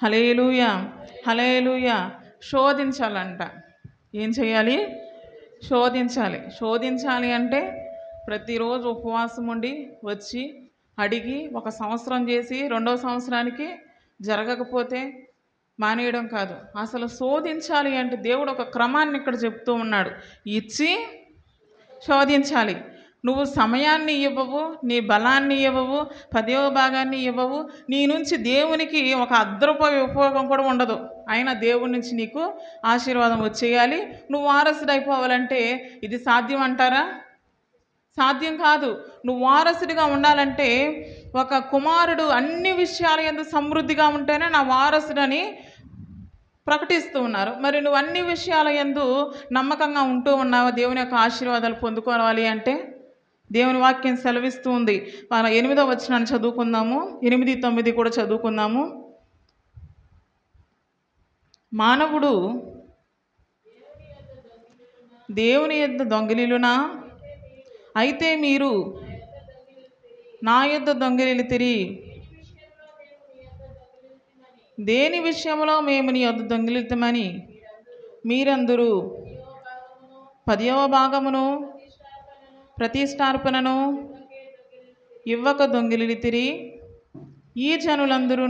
హల్లెలూయా, హల్లెలూయా. శోధించాలంట. ఏం చేయాలి? శోధించాలి. శోధించాలి అంటే ప్రతిరోజు ఉపవాసం ఉండి వచ్చి అడిగి 1 సంవత్సరం చేసి 2వ సంవత్సరానికి జరగకపోతే మానేయడం కాదు. అసలు శోధించాలి అంటే దేవుడు ఒక క్రమాన్ని ఇక్కడ చెప్తూ ఉన్నాడు. ఇచ్చి శోధించాలి. నువ్వు సమయాన్ని ఇవ్వవు, నీ బలాన్ని ఇవ్వవు, 10వ భాగాన్ని ఇవ్వవు, నీ నుంచి దేవునికి ఒక ₹1 ఉపయోగం కూడా ఉండదు. అయినా దేవుడి నుంచి నీకు ఆశీర్వాదం వచ్చేయాలి. నువ్వు వారసుడైపోవాలంటే ఇది సాధ్యం అంటారా? సాధ్యం కాదు. నువ్వు వారసుడిగా ఉండాలంటే ఒక కుమారుడు అన్ని విషయాల యందు సమృద్ధిగా ఉంటేనే నా వారసుడని ప్రకటిస్తూ ఉన్నారు. మరి నువ్వు అన్ని విషయాల యందు నమ్మకంగా ఉంటూ ఉన్నావా? దేవుని యొక్క ఆశీర్వాదాలు పొందుకోవాలి అంటే దేవుని వాక్యం సెలవిస్తూ ఉంది. 8వ వచనాన్ని చదువుకుందాము, 8, 9 కూడా చదువుకుందాము. మానవుడు దేవుని యొద్ద దొంగిలిలునా? అయితే మీరు నా యొద్ద దొంగిలితిరి. దేని విషయంలో మేము నీ యొద్ద దొంగిలితమని మీరందరూ 10వ భాగమును ప్రతిష్టార్పణను ఇవ్వక దొంగిలితిరి, ఈ జనులందరూ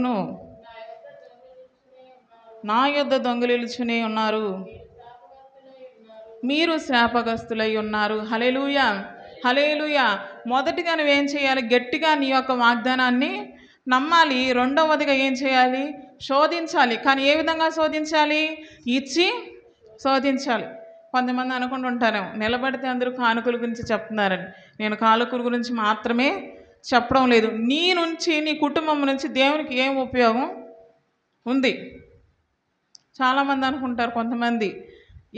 నా యొద్ద దొంగిలిచునే ఉన్నారు, మీరు శాపగ్రస్తులై ఉన్నారు. హల్లెలూయా, హల్లెలూయా. మొదటిగా నువ్వేం చేయాలి? గట్టిగా నీ యొక్క వాగ్దానాన్ని నమ్మాలి. రెండవదిగా ఏం చేయాలి? శోధించాలి. కానీ ఏ విధంగా శోధించాలి? ఇచ్చి శోధించాలి. కొంతమంది అనుకుంటుంటారేమో, నిలబడితే అందరూ కానుకల గురించి చెప్తున్నారని. నేను కానుకల గురించి మాత్రమే చెప్పడం లేదు. నీ నుంచి, నీ కుటుంబం నుంచి దేవునికి ఏం ఉపయోగం ఉంది? చాలామంది అనుకుంటారు, కొంతమంది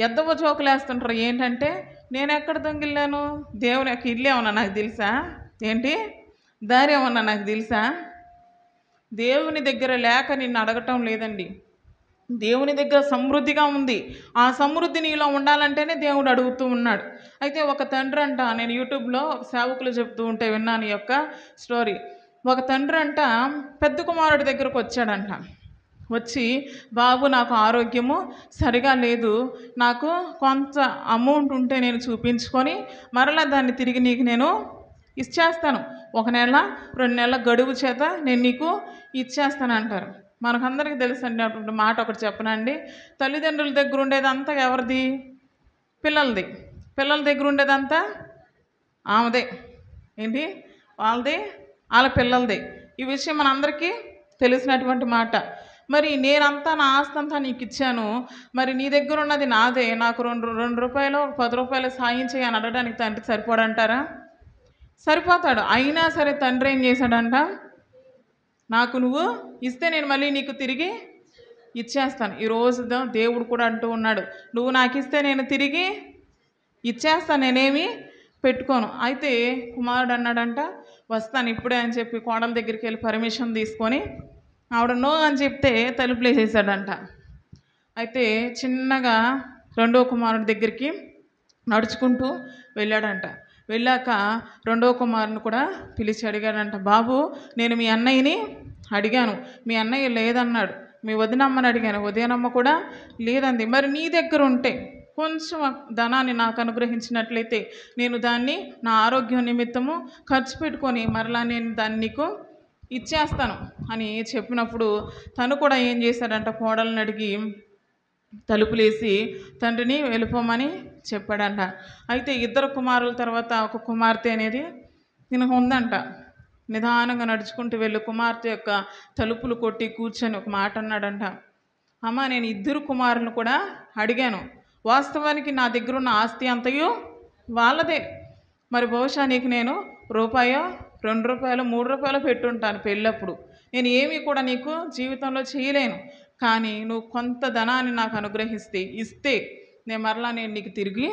ఎద్దవ జోకులు వేస్తుంటారు. ఏంటంటే, నేను ఎక్కడ దొంగిల్లాను? దేవుని యొక్క ఇల్లు ఏమన్నా నాకు తెలుసా? ఏంటి దారి ఏమన్నా నాకు తెలుసా? దేవుని దగ్గర లేక నిన్ను అడగటం లేదండి. దేవుని దగ్గర సమృద్ధిగా ఉంది. ఆ సమృద్ధి నీలో ఉండాలంటేనే దేవుడు అడుగుతూ ఉన్నాడు. అయితే ఒక తండ్రి అంట, నేను యూట్యూబ్లో సేవకులు చెప్తూ ఉంటే విన్నాను ఈ యొక్క స్టోరీ. ఒక తండ్రి అంట పెద్ద కుమారుడి దగ్గరకు వచ్చాడంట. వచ్చి, బాబు నాకు ఆరోగ్యము సరిగా లేదు, నాకు కొంత అమౌంట్ ఉంటే నేను చూపించుకొని మరలా దాన్ని తిరిగి నీకు నేను ఇచ్చేస్తాను, 1 నెల 2 నెలల గడువు చేత నేను నీకు ఇచ్చేస్తాను అంటారు. మనకందరికీ తెలుసండి అటువంటి మాట. ఒకటి చెప్పనండి, తల్లిదండ్రుల దగ్గర ఉండేదంతా ఎవరిది? పిల్లలది. పిల్లల దగ్గర ఉండేదంతా ఆమెదే. ఏంటి? వాళ్ళది, వాళ్ళ పిల్లలది. ఈ విషయం మనందరికీ తెలిసినటువంటి మాట. మరి నేనంతా నా ఆస్తి అంతా నీకు ఇచ్చాను, మరి నీ దగ్గర ఉన్నది నాదే, నాకు 2 రూపాయలు 10 రూపాయలు సాయం చేయి అని అడగడానికి తండ్రి సరిపోడంటారా? సరిపోతాడు. అయినా సరే తండ్రి ఏం చేశాడంట, నాకు నువ్వు ఇస్తే నేను మళ్ళీ నీకు తిరిగి ఇచ్చేస్తాను. ఈరోజు దేవుడు కూడా అంటూ ఉన్నాడు, నువ్వు నాకు ఇస్తే నేను తిరిగి ఇచ్చేస్తాను, నేనేమి పెట్టుకోను. అయితే కుమారుడు అన్నాడంట, వస్తాను ఇప్పుడే అని చెప్పి కోడల దగ్గరికి వెళ్ళి పర్మిషన్ తీసుకొని, ఆవిడ నో అని చెప్తే తలుపులు వేసేసాడంట. అయితే చిన్నగా రెండో కుమారుడి దగ్గరికి నడుచుకుంటూ వెళ్ళాడంట. వెళ్ళాక రెండో కుమారుని కూడా పిలిచి అడిగాడంట, బాబు నేను మీ అన్నయ్యని అడిగాను, మీ అన్నయ్య లేదన్నాడు. మీ వదినమ్మని అడిగాను, వదినమ్మ కూడా లేదంది. మరి నీ దగ్గర ఉంటే కొంచెం ధనాన్ని నాకు అనుగ్రహించినట్లయితే నేను దాన్ని నా ఆరోగ్యం నిమిత్తము ఖర్చు పెట్టుకొని మరలా నేను దాన్ని నీకు ఇచ్చేస్తాను అని చెప్పినప్పుడు తను కూడా ఏం చేశాడంట, కోడలను అడిగి తలుపులేసి తండ్రిని వెళ్ళిపోమని చెప్పాడంట. అయితే 2 కుమారుల తర్వాత ఒక కుమార్తె అనేది ఈయనకు ఉందంట. నిదానంగా నడుచుకుంటూ వెళ్ళి కుమార్తె యొక్క తలుపులు కొట్టి కూర్చొని ఒక మాట అన్నాడంట, అమ్మ నేను 2 కుమారులను కూడా అడిగాను, వాస్తవానికి నా దగ్గర ఉన్న ఆస్తి అంతయు వాళ్ళదే, మరి బహుశా నీకు నేను రూపాయో 2 రూపాయలు 3 రూపాయలు పెట్టుంటాను పెళ్ళప్పుడు, నేను ఏమీ కూడా నీకు జీవితంలో చేయలేను, కానీ నువ్వు కొంత ధనాన్ని నాకు ఇస్తే నేను నీకు తిరిగి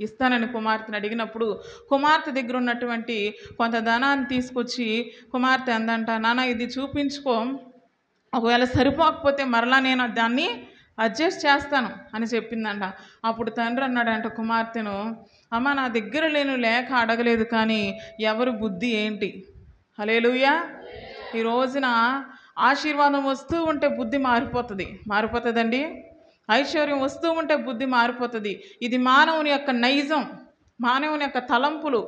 ఇస్తానని కుమార్తెను అడిగినప్పుడు కుమార్తె దగ్గర ఉన్నటువంటి కొంత ధనాన్ని తీసుకొచ్చి కుమార్తె అందంట, నాన్న ఇది చూపించుకో, ఒకవేళ సరిపోకపోతే మరలా నేను దాన్ని అడ్జస్ట్ చేస్తాను అని చెప్పిందంట. అప్పుడు తండ్రి అన్నాడంట కుమార్తెను, అమ్మ నా దగ్గర లేక అడగలేదు, కానీ ఎవరి బుద్ధి ఏంటి? హల్లెలూయా. ఈ రోజున ఆశీర్వాదం వస్తూ ఉంటే బుద్ధి మారిపోతుందండి. ఐశ్వర్యం వస్తూ ఉంటే బుద్ధి మారిపోతుంది. ఇది మానవుని యొక్క నైజం, మానవుని యొక్క తలంపులు,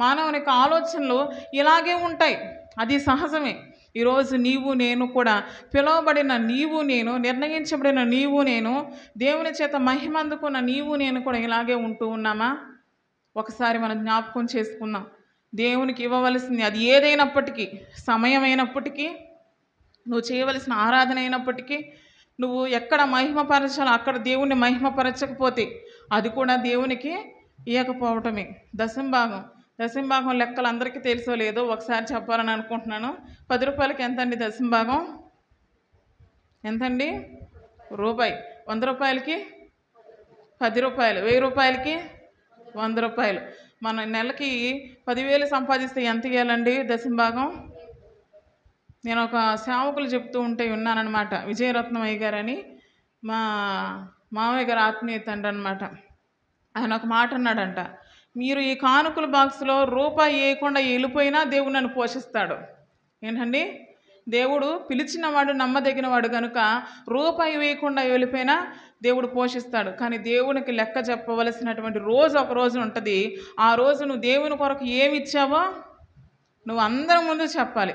మానవుని యొక్క ఆలోచనలు ఇలాగే ఉంటాయి. అది సహజమే. ఈరోజు నీవు నేను కూడా, పిలువబడిన నీవు నేను, నిర్ణయించబడిన నీవు నేను, దేవుని చేత మహిమ అందుకున్న నీవు నేను కూడా ఇలాగే ఉంటూ ఉన్నామా? ఒకసారి మనం జ్ఞాపకం చేసుకుందాం. దేవునికి ఇవ్వవలసింది అది ఏదైనప్పటికీ, సమయం అయినప్పటికీ, నువ్వు చేయవలసిన ఆరాధన అయినప్పటికీ, నువ్వు ఎక్కడ మహిమపరచాలో అక్కడ దేవుణ్ణి మహిమపరచకపోతే అది కూడా దేవునికి ఇవ్వకపోవటమే. దశంభాగం లెక్కలు అందరికీ తెలుసో లేదో ఒకసారి చెప్పాలని అనుకుంటున్నాను. 10 రూపాయలకి ఎంతండి దశంభాగం? ఎంతండి? రూపాయి. 100 రూపాయలకి 10 రూపాయలు, 1000 రూపాయలకి 100 రూపాయలు. మన నెలకి 10,000 సంపాదిస్తే ఎంత ఇవ్వాలండి దశంభాగం? నేను ఒక సేవకులు చెప్తూ ఉంటే విన్నానమాట. విజయరత్నమయ్య గారని మా మామయ్య గారు ఆత్మీయ తండ్రి అనమాట. ఆయన ఒక మాట అన్నాడంట, మీరు ఈ కానుకల బాక్స్లో రూపాయి వేయకుండా వెళ్ళిపోయినా దేవుడు నన్ను పోషిస్తాడు. ఏంటండి? దేవుడు పిలిచినవాడు నమ్మదగినవాడు కనుక రూపాయి వేయకుండా వెళ్ళిపోయినా దేవుడు పోషిస్తాడు. కానీ దేవునికి లెక్క చెప్పవలసినటువంటి రోజు ఒక రోజు ఉంటుంది. ఆ రోజు నువ్వు దేవుని కొరకు ఏమి ఇచ్చావో నువ్వు అందరి ముందు చెప్పాలి.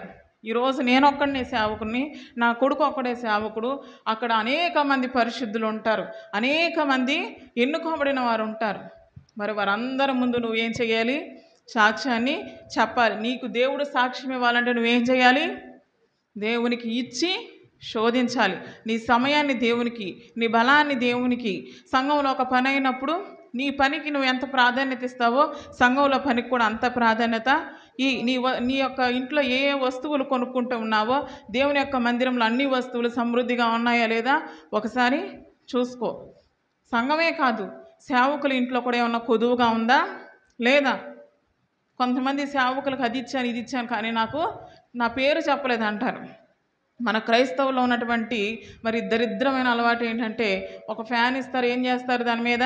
ఈరోజు నేను ఒక్కడినే సేవకుని, నా కొడుకు ఒక్కడే సేవకుడు, అక్కడ అనేక మంది పరిశుద్ధులు ఉంటారు, అనేక మంది ఎన్నుకోబడిన వారు ఉంటారు. మరి వారందరి ముందు నువ్వేం చేయాలి? సాక్ష్యాన్ని చెప్పాలి. నీకు దేవుడు సాక్ష్యం ఇవ్వాలంటే నువ్వేం చేయాలి? దేవునికి ఇచ్చి శోధించాలి. నీ సమయాన్ని దేవునికి, నీ బలాన్ని దేవునికి. సంఘంలో ఒక పని అయినప్పుడు నీ పనికి నువ్వు ఎంత ప్రాధాన్యత ఇస్తావో సంఘంలో పనికి కూడా అంత ప్రాధాన్యత. నీ యొక్క ఇంట్లో ఏ ఏ వస్తువులు కొనుక్కుంటూ ఉన్నావో దేవుని యొక్క మందిరంలో అన్ని వస్తువులు సమృద్ధిగా ఉన్నాయా లేదా ఒకసారి చూసుకో. సంఘమే కాదు, సేవకుల ఇంట్లో కూడా ఏమన్నా కొదువుగా ఉందా లేదా? కొంతమంది సేవకులకు అది ఇచ్చాను ఇది ఇచ్చాను కానీ నాకు నా పేరు చెప్పలేదు అంటారు. మన క్రైస్తవుల్లో ఉన్నటువంటి మరి దరిద్రమైన అలవాటు ఏంటంటే, ఒక ఫ్యాన్ ఇస్తారు, ఏం చేస్తారు? దాని మీద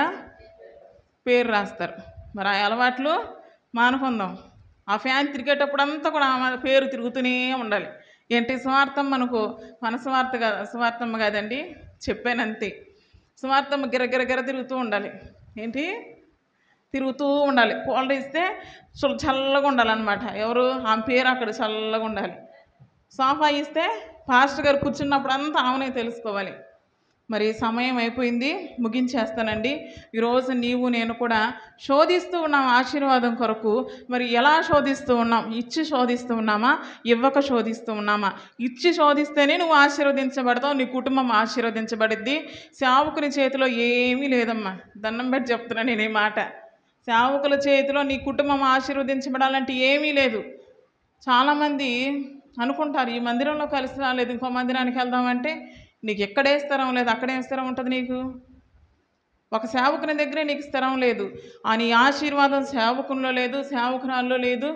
పేరు రాస్తారు. మరి ఆ అలవాట్లు మానుకుందాం. ఆ ఫ్యాన్ తిరిగేటప్పుడు అంతా కూడా మన పేరు తిరుగుతూనే ఉండాలి. ఏంటి స్వార్థం? మనకు మన స్వార్థమ్మ కాదండి, చెప్పానంతే. స్వార్థమ్మ గిరగిరగిర తిరుగుతూ ఉండాలి. ఏంటి? తిరుగుతూ ఉండాలి. కూలర్ ఇస్తే చల్లగా ఉండాలన్నమాట. ఎవరు? ఆమె పేరు అక్కడ చల్లగా ఉండాలి. సోఫా ఇస్తే పాస్టర్ గారు కూర్చున్నప్పుడు అంతా ఆమెనే తెలుసుకోవాలి. మరి సమయం అయిపోయింది, ముగించేస్తానండి. ఈరోజు నీవు నేను కూడా శోధిస్తూ ఉన్నాం ఆశీర్వాదం కొరకు. మరి ఎలా శోధిస్తూ ఉన్నాం? ఇచ్చి శోధిస్తూ ఉన్నామా? ఇవ్వక శోధిస్తూ ఉన్నామా? ఇచ్చి శోధిస్తేనే నువ్వు ఆశీర్వదించబడతావు, నీ కుటుంబం ఆశీర్వదించబడిద్ది. సేవకుని చేతిలో ఏమీ లేదమ్మా, దండం పెట్టి చెప్తున్నాను నేను ఈ మాట. సేవకుల చేతిలో నీ కుటుంబం ఆశీర్వదించబడాలంటే ఏమీ లేదు. చాలామంది అనుకుంటారు, ఈ మందిరంలో కలిసి రాలేదు, ఇంకో మందిరానికి వెళ్దామంటే నీకు ఎక్కడే స్థిరం లేదు, అక్కడే స్థిరం ఉంటుంది. నీకు ఒక సేవకుని దగ్గరే నీకు స్థిరం లేదు. నీ ఆశీర్వాదం సేవకునిలో లేదు, సేవకురాల్లో లేదు,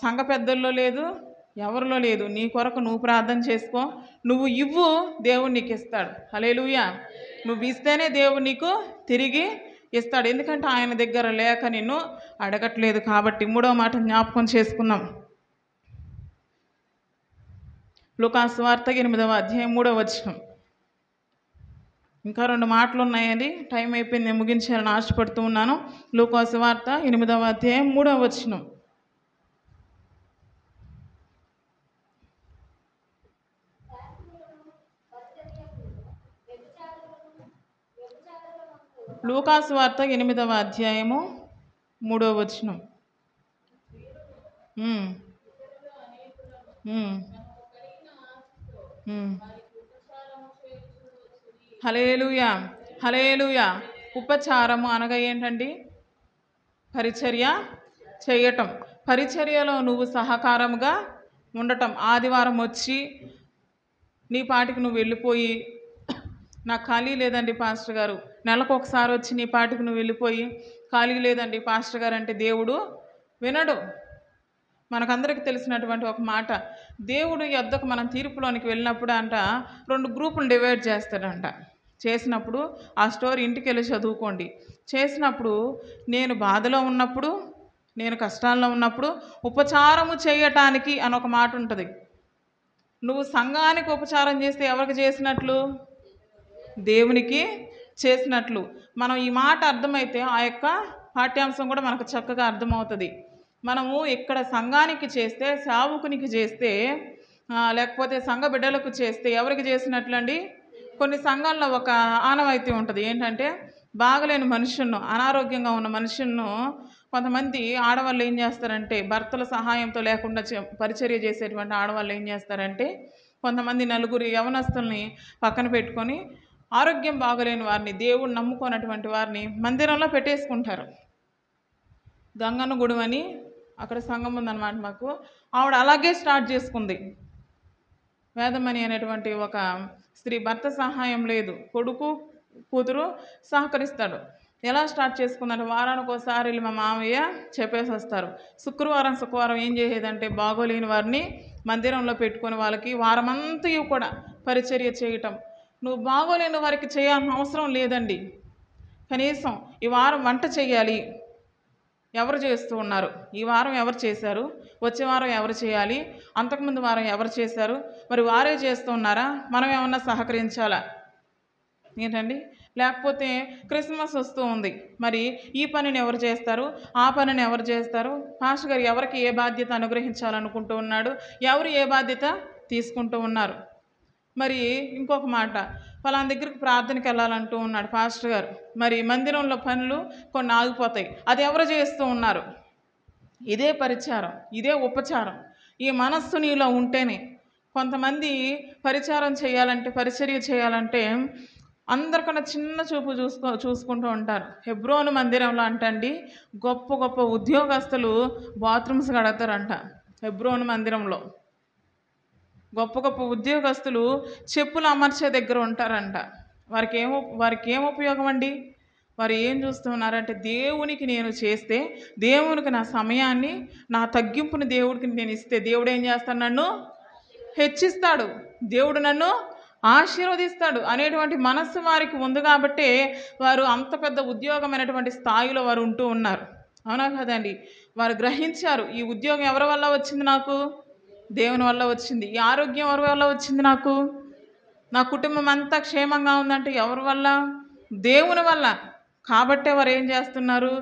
సంఘ పెద్దల్లో లేదు, ఎవరిలో లేదు. నీ కొరకు నువ్వు ప్రార్థన చేసుకో. నువ్వు ఇవ్వు, దేవుడు నీకు ఇస్తాడు. హల్లెలూయా. నువ్వు ఇస్తేనే దేవుడు నీకు తిరిగి ఇస్తాడు. ఎందుకంటే ఆయన దగ్గర లేక నిన్ను అడగట్లేదు కాబట్టి. 3వ మాట జ్ఞాపకం చేసుకుందాం. లూకాసు సువార్త 8వ అధ్యాయం 3వ వచనం. ఇంకా 2 మాటలు ఉన్నాయండి, టైం అయిపోయింది, నేను ముగించాలని ఆశపడుతూ ఉన్నాను. లూకాసు సువార్త 8వ అధ్యాయం 3వ వచనం. లూకాసు సువార్త 8వ అధ్యాయము 3వ వచనం. హల్లెలూయా, హల్లెలూయా. ఉపచారము అనగా ఏంటండి? పరిచర్య చేయటం. పరిచర్యలో నువ్వు సహకారముగా ఉండటం. ఆదివారం వచ్చి నీ పాటికి నువ్వు వెళ్ళిపోయి, నాకు ఖాళీ లేదండి పాస్టర్ గారు, నెలకు ఒకసారి వచ్చి నీ పాటికి నువ్వు వెళ్ళిపోయి, ఖాళీ లేదండి పాస్టర్ గారు అంటే దేవుడు వినడు. మనకందరికీ తెలిసినటువంటి ఒక మాట, దేవుడు యొద్దకు మనం తీర్పులోనికి వెళ్ళినప్పుడు అంట 2 గ్రూపులు డివైడ్ చేస్తాడంట. చేసినప్పుడు ఆ స్టోరీ ఇంటికి వెళ్ళి చదువుకోండి. చేసినప్పుడు నేను బాధలో ఉన్నప్పుడు, నేను కష్టాల్లో ఉన్నప్పుడు ఉపచారము చేయటానికి అని ఒక మాట ఉంటుంది. నువ్వు సంఘానికి ఉపచారం చేస్తే ఎవరికి చేసినట్లు? దేవునికి చేసినట్లు. మనం ఈ మాట అర్థమైతే ఆ యొక్క పాఠ్యాంశం కూడా మనకు చక్కగా అర్థమవుతుంది. మనము ఇక్కడ సంఘానికి చేస్తే, సేవకునికి చేస్తే, లేకపోతే సంఘ బిడ్డలకు చేస్తే ఎవరికి చేసినట్లండి? కొన్ని సంఘాల్లో ఒక ఆనవాయితీ ఉంటుంది. ఏంటంటే, బాగలేని మనుషులను, అనారోగ్యంగా ఉన్న మనుషులను కొంతమంది ఆడవాళ్ళు ఏం చేస్తారంటే, భర్తల సహాయంతో లేకుండా పరిచర్య చేసేటువంటి ఆడవాళ్ళు ఏం చేస్తారంటే, కొంతమంది నలుగురు యవనస్తుల్ని పక్కన పెట్టుకొని ఆరోగ్యం బాగలేని వారిని, దేవుడు నమ్ముకున్నటువంటి వారిని మందిరంలో పెట్టేసుకుంటారు. గంగన్న గుడివని అక్కడ సంఘం ఉందన్నమాట మాకు. ఆవిడ అలాగే స్టార్ట్ చేసుకుంది. వేదమణి అనేటువంటి ఒక స్త్రీ, భర్త సహాయం లేదు, కొడుకు కూతురు సహకరిస్తాడు. ఎలా స్టార్ట్ చేసుకుందంటే, వారానికి ఒకసారి వెళ్ళి మా మామయ్య చెప్పేసి వస్తారు. శుక్రవారం ఏం చేసేదంటే, బాగోలేని వారిని మందిరంలో పెట్టుకొని వాళ్ళకి వారమంతా కూడా పరిచర్య చేయటం. నువ్వు బాగోలేని వారికి చేయాల్సిన అవసరం లేదండి. కనీసం ఈ వారం వంట చేయాలి, ఎవరు చేస్తూ ఉన్నారు? ఈ వారం ఎవరు చేశారు? వచ్చే వారం ఎవరు చేయాలి? అంతకుముందు వారం ఎవరు చేశారు? మరి వారే చేస్తూ ఉన్నారా? మనం ఏమన్నా సహకరించాలా? ఏంటండి? లేకపోతే క్రిస్మస్ వస్తూ ఉంది, మరి ఈ పనిని ఎవరు చేస్తారు, ఆ పనిని ఎవరు చేస్తారు, పాస్టర్ గారు ఎవరికి ఏ బాధ్యత అనుగ్రహించాలనుకుంటూ ఉన్నాడు, ఎవరు ఏ బాధ్యత తీసుకుంటూ ఉన్నారు. మరి ఇంకొక మాట, ఫలానా దగ్గరికి ప్రార్థనకి వెళ్ళాలంటూ ఉన్నాడు పాస్టర్ గారు, మరి మందిరంలో పనులు కొన్ని ఆగిపోతాయి, అది ఎవరు చేస్తూ ఉన్నారు. ఇదే పరిచారం, ఇదే ఉపచారం. ఈ మనస్సు నీలో ఉంటేనే. కొంతమంది పరిచారం చేయాలంటే, పరిచర్య చేయాలంటే అందరికన్నా చిన్న చూపు చూసుకుంటూ ఉంటారు. హెబ్రోను మందిరంలో అంటండి గొప్ప గొప్ప ఉద్యోగస్తులు బాత్రూమ్స్ కడతారంట. హెబ్రోను మందిరంలో గొప్ప గొప్ప ఉద్యోగస్తులు చెప్పులు అమర్చే దగ్గర ఉంటారంట. వారికి ఏం ఉపయోగం అండి? వారు ఏం చూస్తున్నారంటే, దేవునికి నేను చేస్తే, దేవునికి నా సమయాన్ని, నా తగ్గింపుని దేవుడికి నేను ఇస్తే, దేవుడు ఏం చేస్తాడు? నన్ను హెచ్చిస్తాడు, దేవుడు నన్ను ఆశీర్వదిస్తాడు అనేటువంటి మనస్సు వారికి ఉంది కాబట్టి వారు అంత పెద్ద ఉద్యోగమైనటువంటి స్థాయిలో వారు ఉంటూ ఉన్నారు. అవునా కదండి? వారు గ్రహించారు, ఈ ఉద్యోగం ఎవరి వల్ల వచ్చింది నాకు? దేవుని వల్ల వచ్చింది. ఈ ఆరోగ్యం ఎవరి వల్ల వచ్చింది నాకు? నా కుటుంబం అంతా క్షేమంగా ఉందంటే ఎవరి వల్ల? దేవుని వల్ల. కాబట్టే వారు ఏం చేస్తున్నారు?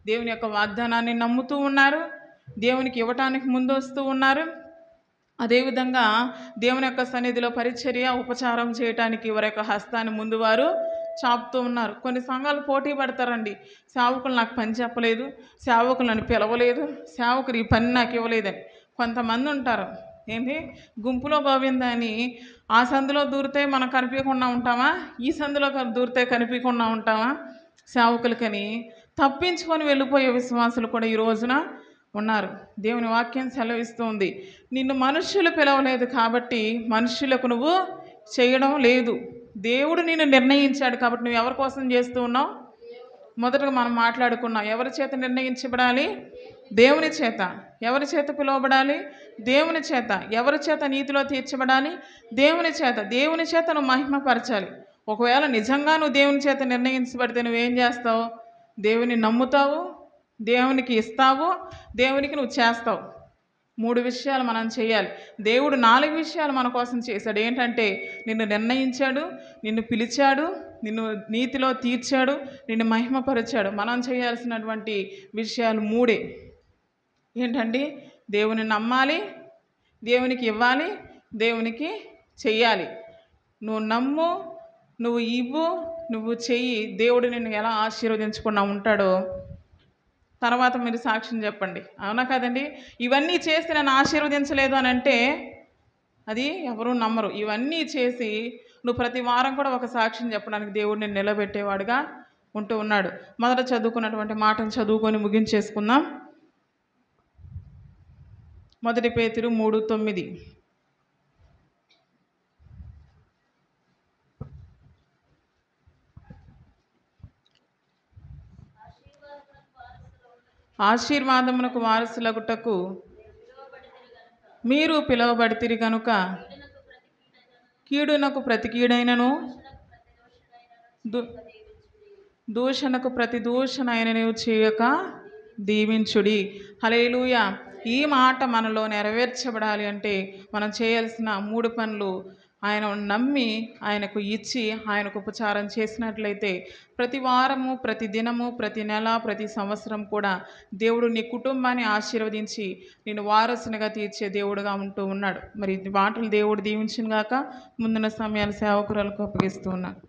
దేవుని యొక్క వాగ్దానాన్ని నమ్ముతూ ఉన్నారు, దేవునికి ఇవ్వటానికి ముందు వస్తూ ఉన్నారు. అదేవిధంగా దేవుని యొక్క సన్నిధిలో పరిచర్య, ఉపచారం చేయటానికి వారి యొక్క హస్తాన్ని ముందు వారు చాపుతూ ఉన్నారు. కొన్ని సంఘాలు పోటీ పడతారండి, సేవకులు నాకు పని చెప్పలేదు, సేవకులు నన్ను పిలవలేదు, సేవకులు ఈ పని నాకు ఇవ్వలేదని. కొంతమంది ఉంటారు, ఏంటి గుంపులో గోవింద అని ఆ సందులో దూరితే మనం కనిపించకుండా ఉంటామా, ఈ సందులో దూరితే కనిపించకుండా ఉంటామా? సేవకులకని తప్పించుకొని వెళ్ళిపోయే విశ్వాసులు కూడా ఈ రోజున ఉన్నారు. దేవుని వాక్యం సెలవిస్తుంది, నిన్ను మనుష్యులు పిలవలేదు కాబట్టి మనుష్యులకు నువ్వు చేయడం లేదు, దేవుడు నిన్ను నిర్ణయించాడు కాబట్టి నువ్వు ఎవరి కోసం చేస్తూ ఉన్నావు? మొదటగా మనం మాట్లాడుకున్నాం, ఎవరి చేత నిర్ణయించబడాలి? దేవుని చేత. ఎవరి చేత పిలువబడాలి? దేవుని చేత. ఎవరి చేత నీతిలో తీర్చబడాలి? దేవుని చేత. దేవుని చేత నువ్వు మహిమపరచాలి. ఒకవేళ నిజంగా నువ్వు దేవుని చేత నిర్ణయించబడితే నువ్వేం చేస్తావు? దేవుని నమ్ముతావు, దేవునికి ఇస్తావు, దేవునికి నువ్వు చేస్తావు. 3 విషయాలు మనం చేయాలి. దేవుడు 4 విషయాలు మన కోసం చేశాడు. ఏంటంటే, నిన్ను నిర్ణయించాడు, నిన్ను పిలిచాడు, నిన్ను నీతిలో తీర్చాడు, నిన్ను మహిమపరిచాడు. మనం చేయాల్సినటువంటి విషయాలు 3. ఏంటండి? దేవుని నమ్మాలి, దేవునికి ఇవ్వాలి, దేవునికి చెయ్యాలి. నువ్వు నమ్ము, నువ్వు ఇవ్వు, నువ్వు చెయ్యి, దేవుడు నిన్ను ఎలా ఆశీర్వదించకుండా ఉంటాడో తర్వాత మీరు సాక్ష్యం చెప్పండి. అవునా కదండి? ఇవన్నీ చేసి నన్ను ఆశీర్వదించలేదు అని అంటే అది ఎవరూ నమ్మరు. ఇవన్నీ చేసి నువ్వు ప్రతి వారం కూడా ఒక సాక్ష్యం చెప్పడానికి దేవుడు నిన్ను నిలబెట్టేవాడుగా ఉంటూ ఉన్నాడు. మొదట చదువుకున్నటువంటి మాటను చదువుకొని ముగించేసుకుందాం. 1 పేతురు 3:9. ఆశీర్వాదమునకు వారసులగుటకు మీరు పిలువబడితిరి కనుక కీడునకు ప్రతి కీడైనను దూషణకు ప్రతి దూషణైనను చేయక దీవించుడి. హల్లెలూయా. ఈ మాట మనలో నెరవేర్చబడాలి అంటే మనం చేయాల్సిన 3 పనులు ఆయన నమ్మి ఆయనకు ఇచ్చి ఆయనకు ఉపచారం చేసినట్లయితే ప్రతి వారము, ప్రతి దినము, ప్రతి నెల, ప్రతి సంవత్సరం కూడా దేవుడు నీ కుటుంబాన్ని ఆశీర్వదించి నేను వారసునిగా తీర్చే దేవుడుగా ఉంటూ ఉన్నాడు. మరి ఈ మాటలు దేవుడు దీవించిన గాక. ముందున్న సమయాలు సేవకురాలకు అప్పగిస్తూ ఉన్నాను.